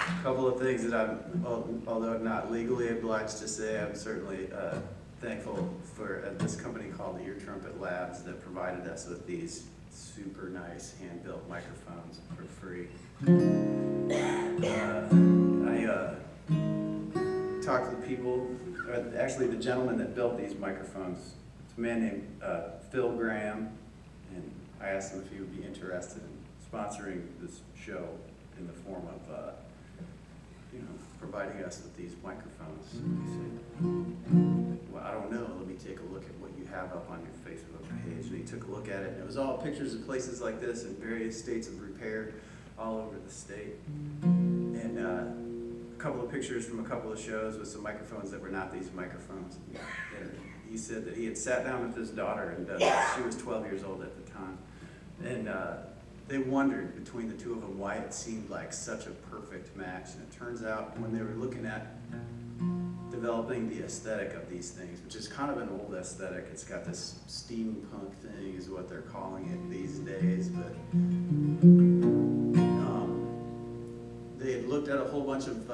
A couple of things that I'm, although not legally obliged to say, I'm certainly thankful for this company called the Ear Trumpet Labs that provided us with these super nice hand-built microphones for free. I talked to the people, actually the gentleman that built these microphones. It's a man named Phil Graham, and I asked him if he would be interested in sponsoring this show in the form of providing us with these microphones. He said, well, I don't know, let me take a look at what you have up on your Facebook page. And he took a look at it, and it was all pictures of places like this in various states of repair all over the state. And a couple of pictures from a couple of shows with some microphones that were not these microphones. And he said that he had sat down with his daughter, and she was 12 years old at the time. And they wondered between the two of them why it seemed like such a perfect match. And it turns out when they were looking at developing the aesthetic of these things, which is kind of an old aesthetic, it's got this steampunk thing is what they're calling it these days, but they had looked at a whole bunch of,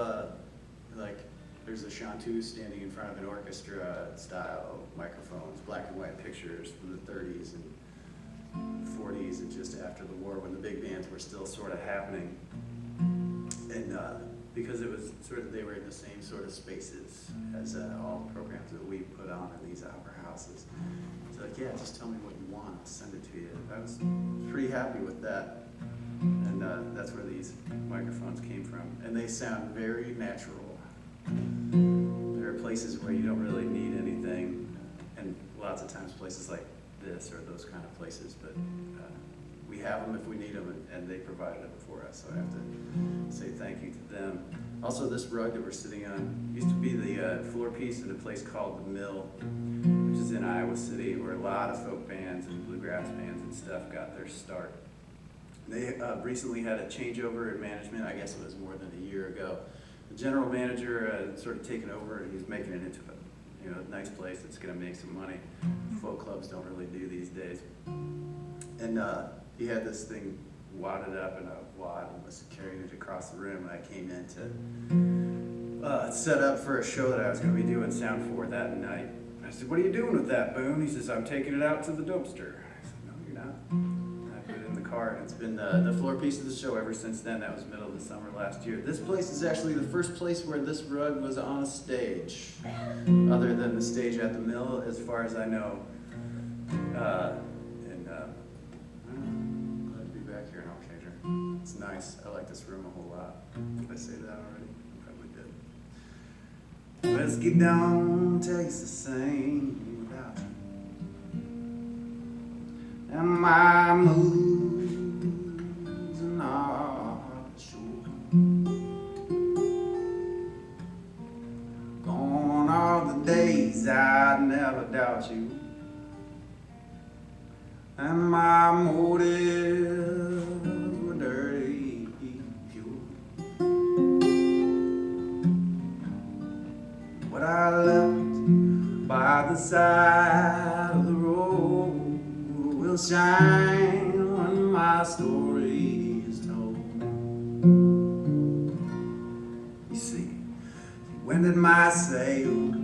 there's a chanteuse standing in front of an orchestra style microphones, black and white pictures from the 30s and 40s and just after the war when the big bands were still sort of happening. And because it was sort of, they were in the same sort of spaces as all the programs that we put on in these opera houses. It's like, yeah, just tell me what you want, I'll send it to you. I was pretty happy with that. And that's where these microphones came from. And they sound very natural. There are places where you don't really need anything, and lots of times places like this or those kind of places, but we have them if we need them, and they provided it for us, so I have to say thank you to them. Also, this rug that we're sitting on used to be the floor piece at a place called The Mill, which is in Iowa City, where a lot of folk bands and bluegrass bands and stuff got their start. They recently had a changeover in management. I guess it was more than a year ago. The general manager sort of taken over, and he's making it into a nice place that's going to make some money. Folk clubs don't really do these days. And he had this thing wadded up in a wad and was carrying it across the room. And I came in to set up for a show that I was going to be doing sound for that night. I said, "What are you doing with that, Boone?" He says, "I'm taking it out to the dumpster." I said, "No, you're not." And I put it in the car, and it's been the floor piece of the show ever since then. That was middle of the summer last year. This place is actually the first place where this rug was on a stage, other than the stage at the Mill, as far as I know. I'm glad to be back here in Elkader. It's nice. I like this room a whole lot. Did I say that already? I probably did. Whiskey don't taste the same without you. And my moods are not sure. Gone are the days I'd never doubt you. And my motives were dirty, pure. What I left by the side of the road will shine when my story is told. You see, you winded my sails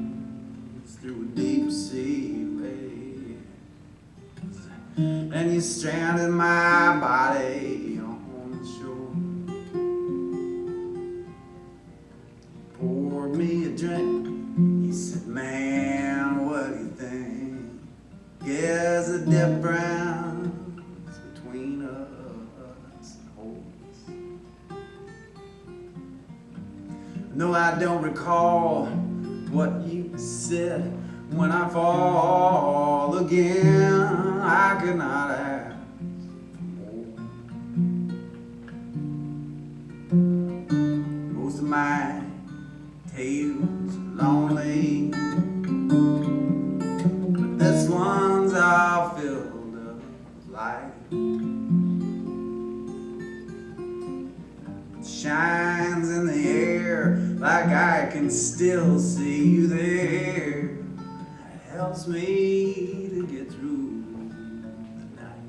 through a deep sea. And you stranded my body on the shore. Poured me a drink. He said, "Man, what do you think? There's a difference between us and hoes." No, I don't recall what you said. When I fall again, I could not ask more. Most of my tales are lonely, but this one's all filled up with light. It shines in the air like I can still see you there. Helps me to get through the night.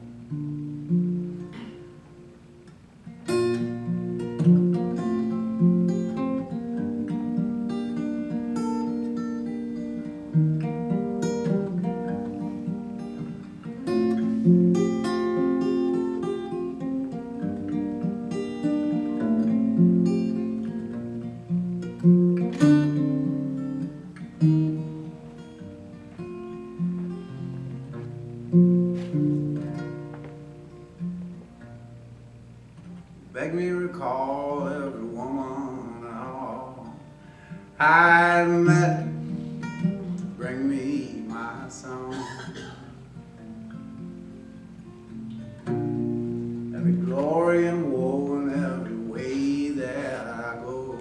I met to bring me my song. Every glory and woe and every way that I go,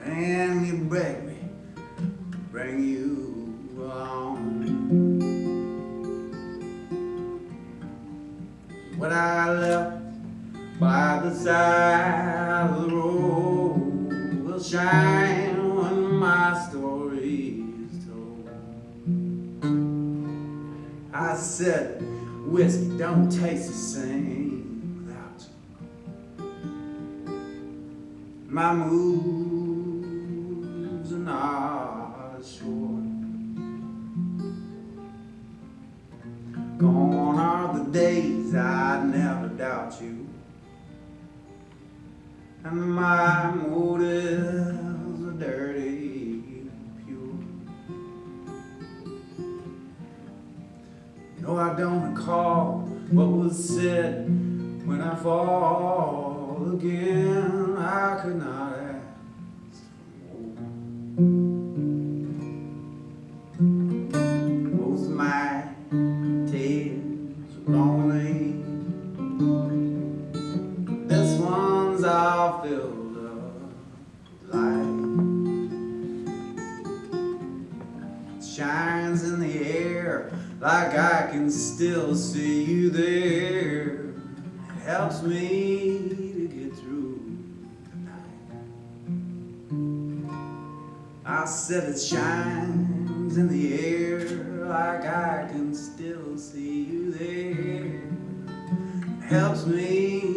and you beg me to bring you along. When I left by the side of the road will shine when my story is told. I said, whiskey don't taste the same without you. My moves are not as short. Gone are the days I'd never doubt you, and my motives are dirty and pure. No, I don't recall what was said when I fall again. I could not ask for more. Most of my tales are lonely. This one's all filled up with light. It shines in the air like I can still see you there. It helps me to get through the night. I said it shines in the air like I can still see you there. It helps me